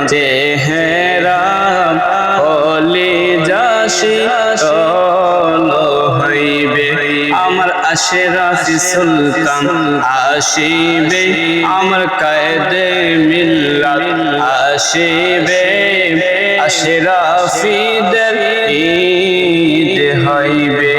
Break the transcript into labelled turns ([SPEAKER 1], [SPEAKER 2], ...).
[SPEAKER 1] চেহারা হলি যাসি হইবে আমার আশরাফি সুলতান আসিবে আমার কায়েদে মিল্লাত আসিবে আশরাফিদের ঈদ হইবে